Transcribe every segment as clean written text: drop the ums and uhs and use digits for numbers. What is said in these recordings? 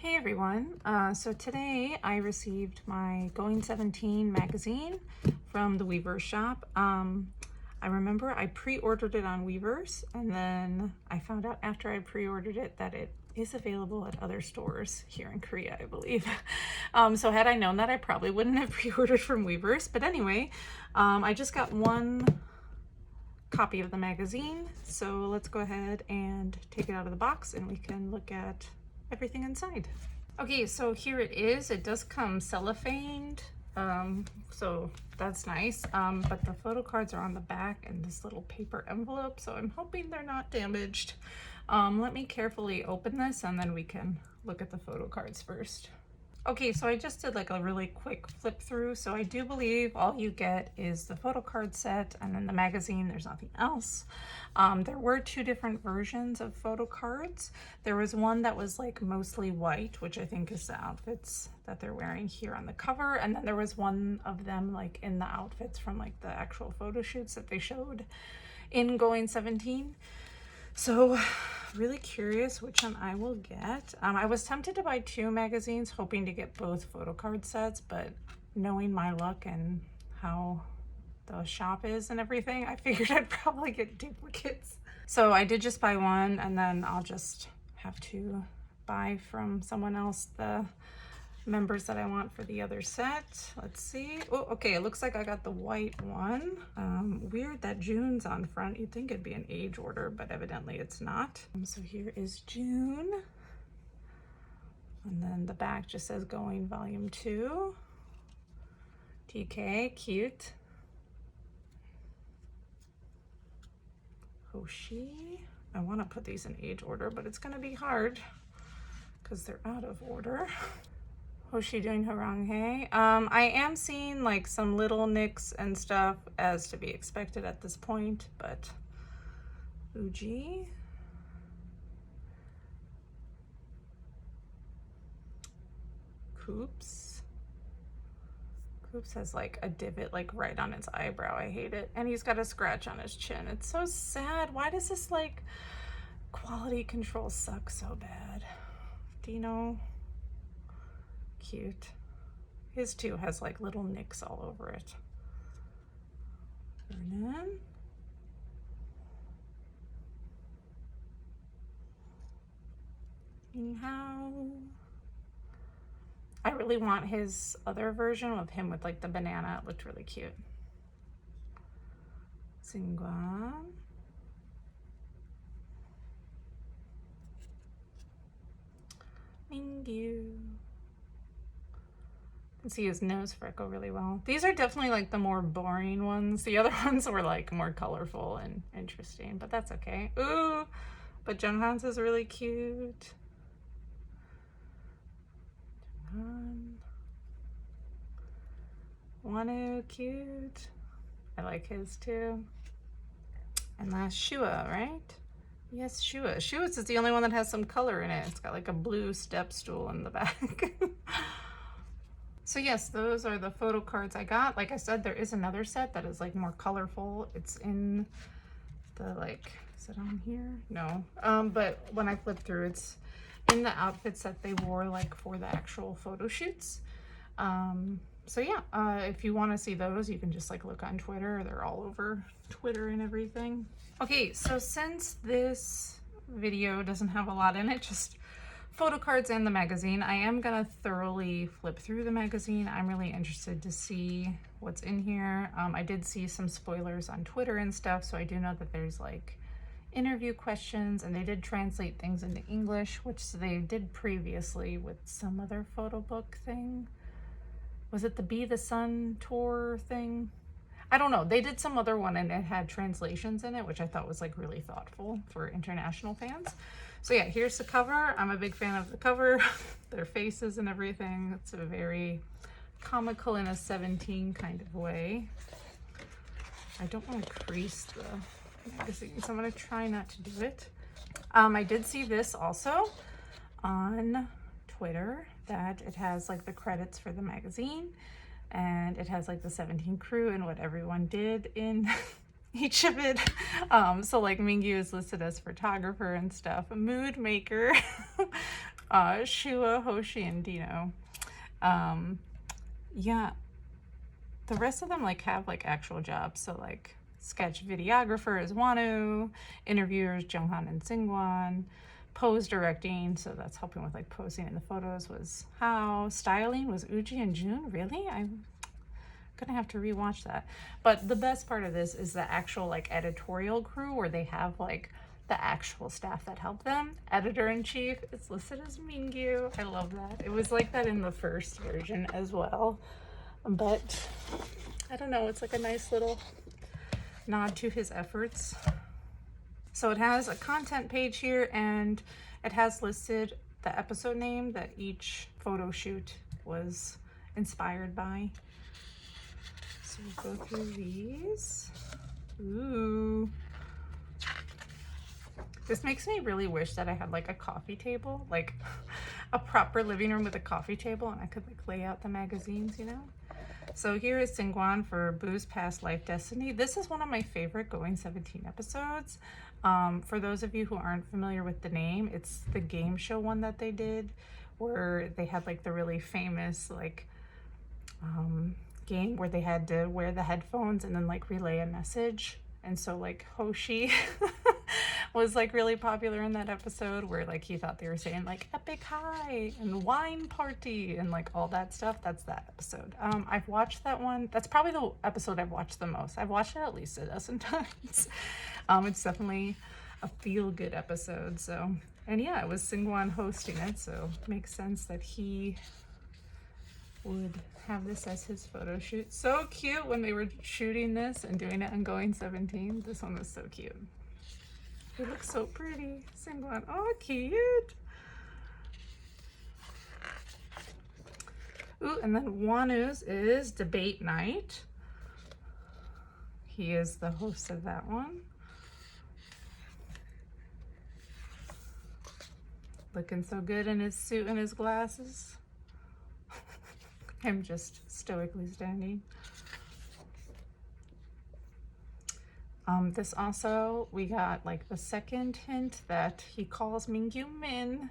Hey everyone, so today I received my Going 17 magazine from the Weavers shop. I remember I pre-ordered it on Weavers, and then I found out after I pre-ordered it that it is available at other stores here in Korea, I believe. So had I known that, I probably wouldn't have pre-ordered from Weavers, but anyway, I just got one copy of the magazine, so let's go ahead and take it out of the box and we can look at everything inside. Okay, so here it is. It does come cellophaned, so that's nice. But the photo cards are on the back in this little paper envelope, so I'm hoping they're not damaged. Let me carefully open this and then we can look at the photo cards first. Okay, so I just did like a really quick flip through. So I do believe all you get is the photo card set and then the magazine. There's nothing else. There were two different versions of photo cards. There was one that was like mostly white, which I think is the outfits that they're wearing here on the cover. And then there was one of them like in the outfits from like the actual photo shoots that they showed in Going 17. So really curious which one I will get. I was tempted to buy two magazines, hoping to get both photo card sets, but knowing my luck and how the shop is and everything, I figured I'd probably get duplicates. So I did just buy one, and then I'll just have to buy from someone else the members that I want for the other set. Let's see. Oh, okay, it looks like I got the white one. Weird that June's on front. You'd think it'd be an age order, but evidently it's not. So here is June. And then the back just says Going Volume 2. TK, cute. Hoshi. I want to put these in age order, but it's going to be hard because they're out of order. Hoshi doing Haranghae. I am seeing like some little nicks and stuff as to be expected at this point, but Uji. Coops. Coops has like a divot like right on his eyebrow. I hate it. And he's got a scratch on his chin. It's so sad. Why does this like quality control suck so bad? Do you know? Cute. His too has like little nicks all over it. Vernon. Minghao. I really want his other version of him with like the banana. It looked really cute. Xinguan. Mingyu. Can see his nose freckle really well. These are definitely like the more boring ones. The other ones were like more colorful and interesting, but that's okay. Ooh, but Junghan's is really cute. Wanu, cute. I like his too. And last Shua, right? Yes, Shua. Shua's is the only one that has some color in it. It's got like a blue step stool in the back. So yes, those are the photo cards I got. Like I said, there is another set that is like more colorful. It's in the like, is it on here? No. But when I flip through, it's in the outfits that they wore like for the actual photo shoots. So yeah, if you want to see those, you can just like look on Twitter. They're all over Twitter and everything. Okay, so since this video doesn't have a lot in it, just photo cards and the magazine, I am gonna thoroughly flip through the magazine. I'm really interested to see what's in here. I did see some spoilers on Twitter and stuff, so I do know that there's like interview questions, and they did translate things into English, which they did previously with some other photo book thing. Was it the Be the Sun tour thing? I don't know. They did some other one and it had translations in it, which I thought was like really thoughtful for international fans. So yeah, here's the cover. I'm a big fan of the cover, their faces and everything. It's a very comical in a 17 kind of way. I don't want to crease the magazine, so I'm going to try not to do it. I did see this also on Twitter, that it has like the credits for the magazine, and it has like the 17 crew and what everyone did in each of it. So like Mingyu is listed as photographer and stuff, a mood maker, Shua, Hoshi, and Dino. Yeah, the rest of them like have like actual jobs. So like sketch videographer is Wanu, interviewers Junghan and Singwan, pose directing, so that's helping with like posing in the photos, was Hao. Styling was Uji and June. Really? I'm gonna have to rewatch that. But the best part of this is the actual like editorial crew where they have like the actual staff that help them. Editor-in-chief is listed as Mingyu. I love that. It was like that in the first version as well. But I don't know, it's like a nice little nod to his efforts. So it has a content page here, and it has listed the episode name that each photo shoot was inspired by. So we'll go through these. Ooh. This makes me really wish that I had like a coffee table, like a proper living room with a coffee table, and I could like lay out the magazines, you know? So here is Singwan for Boo's Past Life Destiny. This is one of my favorite Going 17 episodes. For those of you who aren't familiar with the name, it's the game show one that they did where they had like the really famous like game where they had to wear the headphones and then like relay a message. And so like Hoshi was like really popular in that episode where like he thought they were saying like epic high and wine party and like all that stuff. That's that episode. I've watched that one. That's probably the episode I've watched the most. I've watched it at least a dozen times. It's definitely a feel-good episode. So, and yeah, it was Singwan hosting it, so it makes sense that he would have this as his photo shoot. So cute when they were shooting this and doing it on Going 17. This one was so cute. He looks so pretty. Singwan, oh cute. Ooh, and then Wanu's is Debate Night. He is the host of that one. Looking so good in his suit and his glasses. Him just stoically standing. This also, we got like the second hint that he calls Mingyu Min.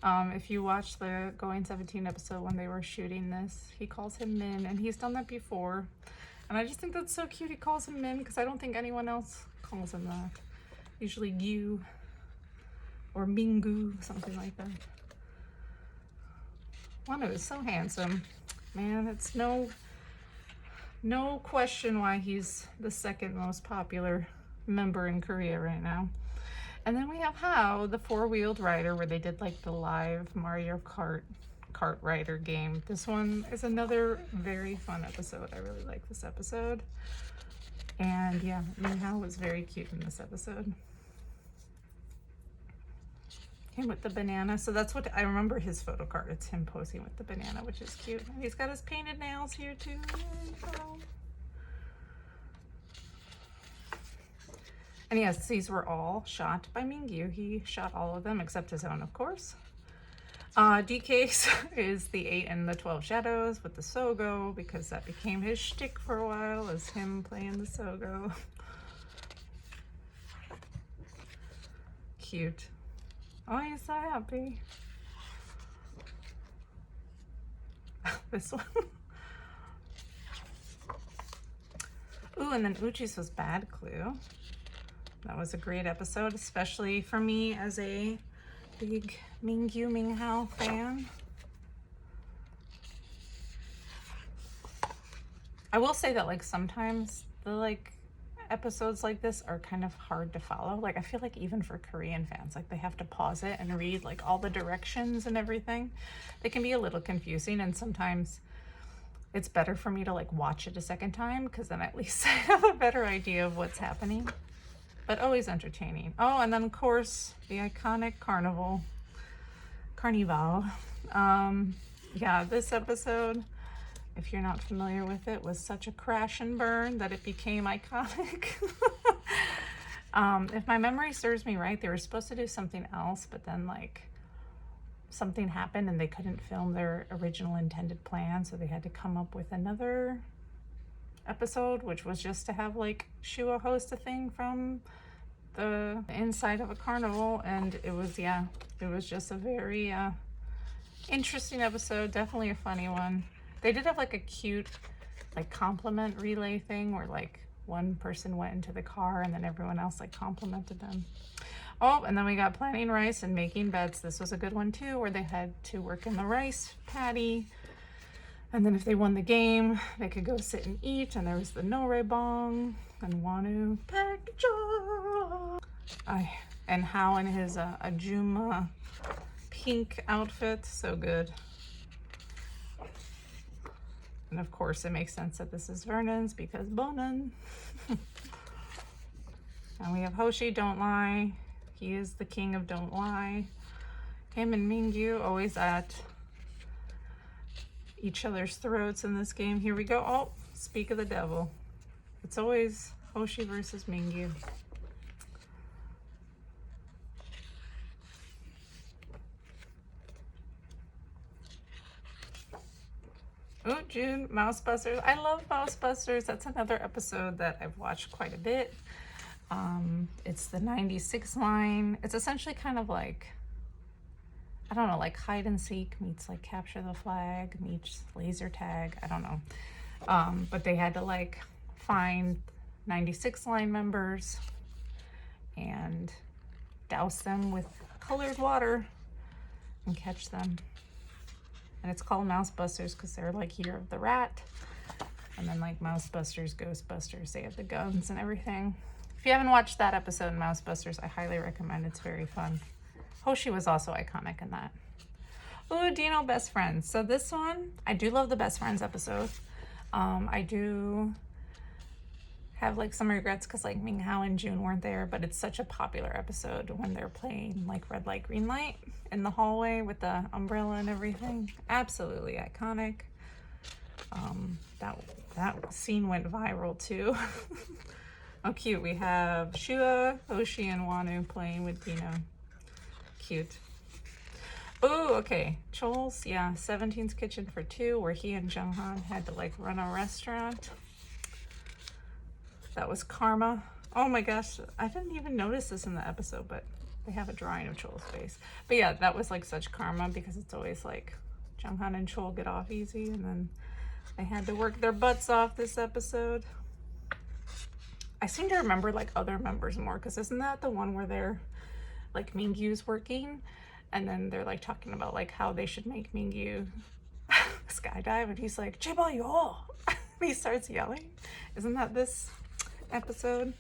If you watch the Going 17 episode when they were shooting this, he calls him Min, and he's done that before. And I just think that's so cute he calls him Min, because I don't think anyone else calls him that. Usually Gyu or Mingu, something like that. Wano is so handsome. Man, it's no question why he's the second most popular member in Korea right now. And then we have Hao, the four-wheeled rider, where they did like the live Mario Kart rider game. This one is another very fun episode. I really like this episode. And yeah, Hao was very cute in this episode. Him with the banana. So that's what I remember his photo card. It's him posing with the banana, which is cute. And he's got his painted nails here too. And yes, these were all shot by Mingyu. He shot all of them except his own, of course. DK's is the 8 and the 12 Shadows with the Sogo, because that became his shtick for a while, as him playing the Sogo. Cute. Oh, he's so happy. This one. Ooh, and then Uchi's was Bad Clue. That was a great episode, especially for me as a big Mingyu Minghao fan. I will say that like sometimes the like episodes like this are kind of hard to follow. Like I feel like even for Korean fans, like they have to pause it and read like all the directions and everything. They can be a little confusing, and sometimes it's better for me to like watch it a second time, because then at least I have a better idea of what's happening. But always entertaining. Oh, and then of course the iconic Carnival. Yeah, this episode, if you're not familiar with it, was such a crash and burn that it became iconic. If my memory serves me right, they were supposed to do something else, but then like something happened and they couldn't film their original intended plan, so they had to come up with another episode, which was just to have like Shua host a thing from the inside of a carnival. And it was, yeah, it was just a very Interesting episode, definitely a funny one. They did have like a cute like compliment relay thing where like one person went into the car and then everyone else like complimented them. Oh, and then we got planning rice and making beds. This was a good one too, where they had to work in the rice paddy. And then if they won the game, they could go sit and eat. And there was the no bong and Wanu Pacja. And Hao in his Ajuma pink outfit, so good. And of course, it makes sense that this is Vernon's because Bonan. And we have Hoshi, Don't Lie. He is the king of Don't Lie. Him and Mingyu always at each other's throats in this game. Here we go. Oh, speak of the devil. It's always Hoshi versus Mingyu. Oh, June, Mousebusters. I love Mousebusters. That's another episode that I've watched quite a bit. It's the 96 line. It's essentially kind of like, I don't know, like hide and seek meets like capture the flag meets laser tag. I don't know. But they had to like find 96 line members and douse them with colored water and catch them. And it's called Mousebusters because they're like Year of the Rat. And then like Mousebusters, Ghostbusters, they have the guns and everything. If you haven't watched that episode in Mousebusters, I highly recommend. It's very fun. Hoshi was also iconic in that. Ooh, Dino Best Friends. So this one, I do love the Best Friends episode. I do have like some regrets because like Ming Hao and June weren't there, but it's such a popular episode when they're playing like red light, green light in the hallway with the umbrella and everything. Absolutely iconic. That scene went viral too. Oh, cute. We have Shua, Hoshi, and Wanu playing with Dino. Cute. Oh, okay. Chol's, yeah, 17's Kitchen for Two, where he and Junghan had to like run a restaurant. That was Karma. Oh my gosh, I didn't even notice this in the episode, but they have a drawing of Chol's face. But yeah, that was like such karma because it's always like Junghan and Chol get off easy, and then they had to work their butts off this episode. I seem to remember like other members more, because isn't that the one where they're like Mingyu's working and then they're like talking about like how they should make Mingyu skydive, and he's like 제발요. He starts yelling. Isn't that this episode?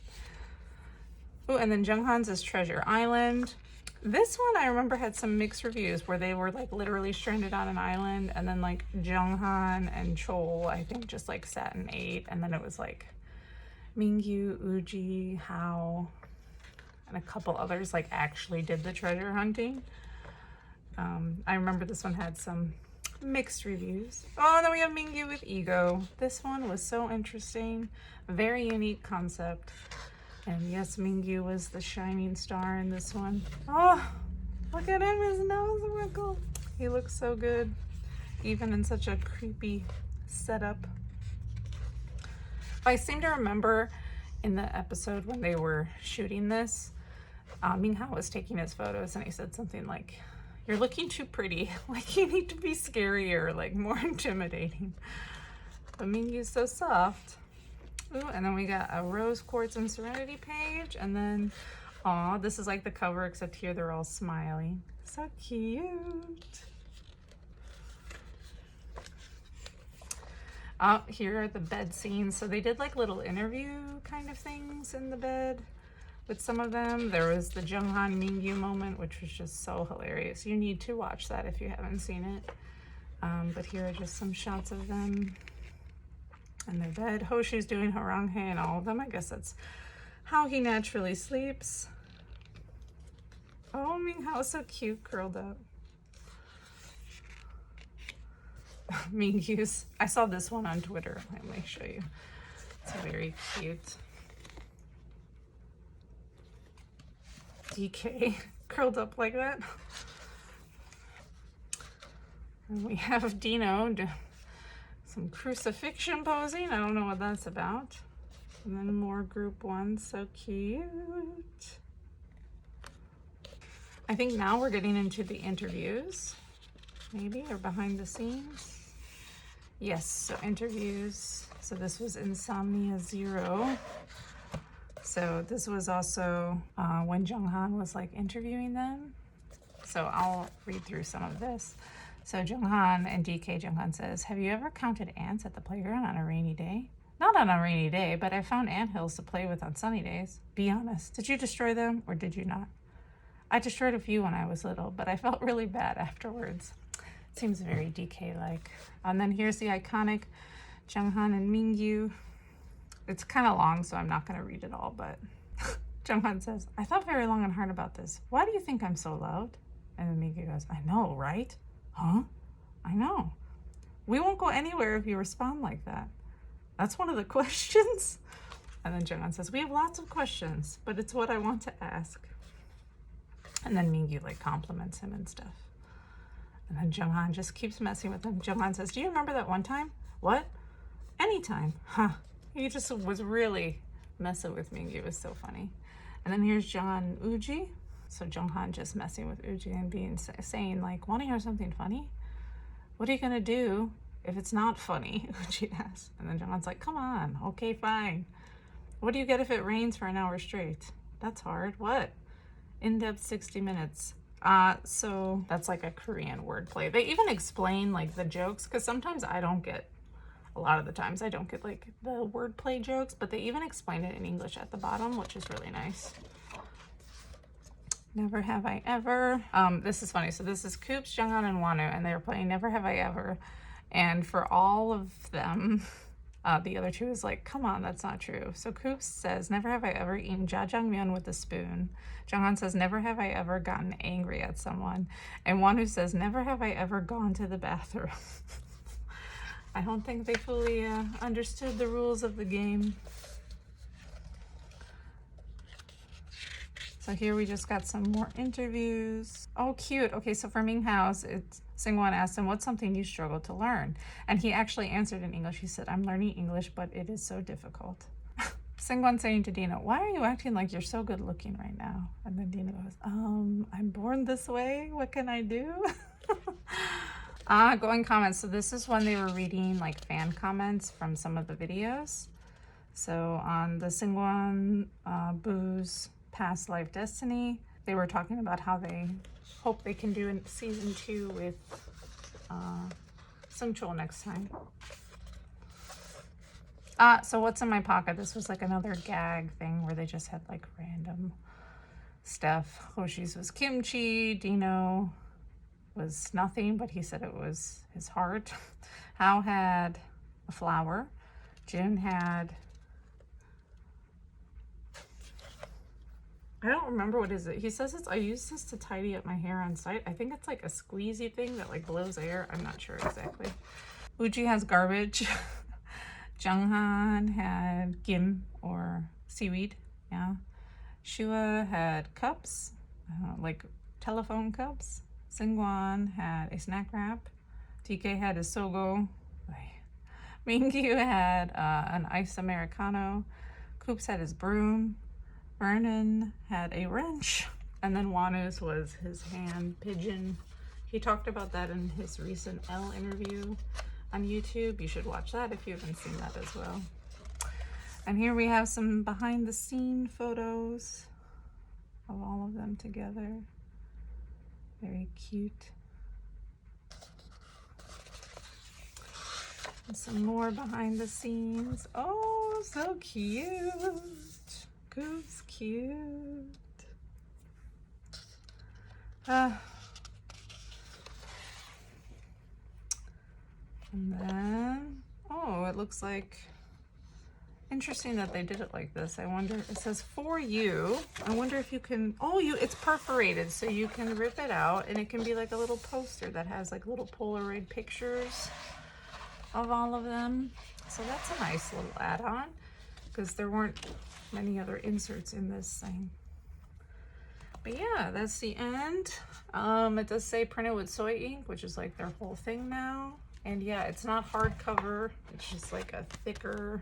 Oh, and then Junghan's is Treasure Island. This one I remember had some mixed reviews where they were like literally stranded on an island, and then like Junghan and Chol I think just like sat and ate, and then it was like Mingyu, Uji, Hao, and a couple others like actually did the treasure hunting. I remember this one had some mixed reviews. Oh, and then we have Mingyu with Ego. This one was so interesting. Very unique concept. And yes, Mingyu was the shining star in this one. Oh, look at him, his nose wrinkle. He looks so good, even in such a creepy setup. I seem to remember in the episode when they were shooting this, Ming Hao was taking his photos and he said something like, "You're looking too pretty. Like you need to be scarier, like more intimidating." But Mingyu's so soft. Ooh, and then we got a Rose Quartz and Serenity page, and then, aw, this is like the cover, except here they're all smiling. So cute. Here are the bed scenes. So they did like little interview kind of things in the bed with some of them. There was the Junghan Mingyu moment, which was just so hilarious. You need to watch that if you haven't seen it. But here are just some shots of them in their bed. Hoshi's doing haranghe in all of them. I guess that's how he naturally sleeps. Oh, Ming Hao's so cute, curled up. Mingyu's. I saw this one on Twitter. Let me show you. It's very cute. DK curled up like that. And we have Dino do some crucifixion posing. I don't know what that's about. And then more group one. So cute. I think now we're getting into the interviews. maybe, or behind the scenes. Yes, so interviews. So this was Insomnia Zero. So this was also when Junghan was like interviewing them. So I'll read through some of this. So Junghan and DK Junghan says, have you ever counted ants at the playground on a rainy day? Not on a rainy day, but I found anthills to play with on sunny days. Be honest, did you destroy them or did you not? I destroyed a few when I was little, but I felt really bad afterwards. Seems very DK-like. And then here's the iconic Junghan and Mingyu. It's kind of long, so I'm not going to read it all, but Junghan says, I thought very long and hard about this. Why do you think I'm so loved? And then Mingyu goes, I know, right? Huh? I know. We won't go anywhere if you respond like that. That's one of the questions. And then Junghan says, we have lots of questions, but it's what I want to ask. And then Mingyu like compliments him and stuff. And then Junghan just keeps messing with him. Junghan says, do you remember that one time? What? Anytime. Huh. He just was really messing with Mingyu. It was so funny. And then here's John Uji. So Junghan just messing with Uji and saying like, want to hear something funny? What are you going to do if it's not funny? Uji asks. And then Junghan's like, come on. Okay, fine. What do you get if it rains for an hour straight? That's hard. What? In-depth 60 minutes. So that's like a Korean wordplay. They even explain like the jokes, because sometimes I don't get, a lot of the times I don't get like the wordplay jokes, but they even explain it in English at the bottom, which is really nice. Never Have I Ever. This is funny. So this is Coops, Junghan, and Wonu, and they're playing Never Have I Ever. And for all of them, the other two is like, come on, that's not true. So Coops says, never have I ever eaten jjajangmyeon with a spoon. Junghan says, never have I ever gotten angry at someone. And Wonu says, never have I ever gone to the bathroom. I don't think they fully understood the rules of the game. So here we just got some more interviews. Oh, cute. Okay, so for Ming Hao's, Singwon asked him, what's something you struggle to learn? And he actually answered in English. He said, I'm learning English, but it is so difficult. Singwon saying to Dina, why are you acting like you're so good looking right now? And then Dina goes, I'm born this way. What can I do? Going comments. So this is when they were reading like fan comments from some of the videos. So on the Singwon Boo's Past Life Destiny, they were talking about how they hope they can do in season 2 with Sungchul next time. So what's in my pocket? This was like another gag thing where they just had like random stuff. Hoshi's was kimchi. Dino was nothing, but he said it was his heart. Hao had a flower. Jun had, I don't remember what is it. He says I use this to tidy up my hair on site. I think it's like a squeezy thing that like blows air. I'm not sure exactly. Uji has garbage. Junghan had gim or seaweed. Yeah. Shua had cups, like telephone cups. Singwon had a snack wrap. TK had a sogo. Mingyu had an iced Americano. Coops had his broom. Vernon had a wrench. And then Wanu's was his hand pigeon. He talked about that in his recent Elle interview on YouTube. You should watch that if you haven't seen that as well. And here we have some behind the scene photos of all of them together. Very cute. And some more behind the scenes. Oh, so cute. Coops cute. And then, oh, it looks like interesting that they did it like this. I wonder, it says for you. I wonder if you can, oh, it's perforated, so you can rip it out and it can be like a little poster that has like little Polaroid pictures of all of them. So that's a nice little add-on because there weren't many other inserts in this thing. But yeah, that's the end. It does say printed with soy ink, which is like their whole thing now. And yeah, it's not hardcover. It's just like a thicker,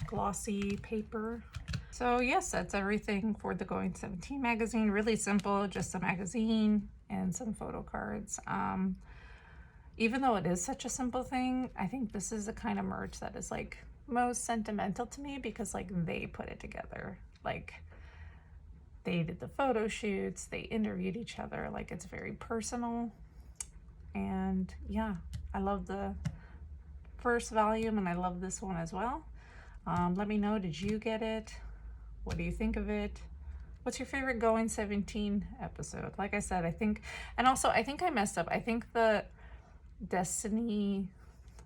glossy paper. So yes, that's everything for the Going 17 magazine. Really simple, just a magazine and some photo cards. Even though it is such a simple thing, I think this is the kind of merch that is like most sentimental to me because like they put it together. Like they did the photo shoots, they interviewed each other, like it's very personal. And yeah, I love the first volume and I love this one as well. Let me know, did you get it? What do you think of it? What's your favorite Going 17 episode? Like I said, I think, and also I think I messed up. I think the Destiny,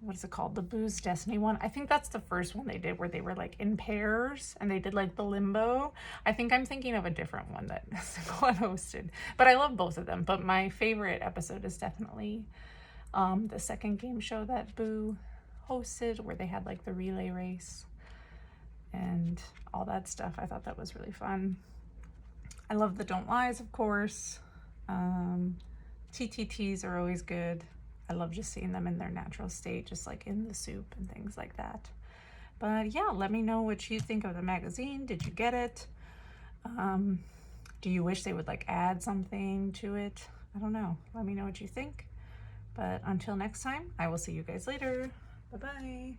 what is it called? The Booze Destiny one. I think that's the first one they did where they were like in pairs and they did like the limbo. I think I'm thinking of a different one that Simone hosted, but I love both of them. But my favorite episode is definitely the second game show that Boo hosted where they had like the relay race and all that stuff. I thought that was really fun. I love the Don't Lies, of course. TTTs are always good. I love just seeing them in their natural state, just like in the soup and things like that. But yeah, let me know what you think of the magazine. Did you get it? Do you wish they would like add something to it? I don't know. Let me know what you think. But until next time, I will see you guys later. Bye-bye.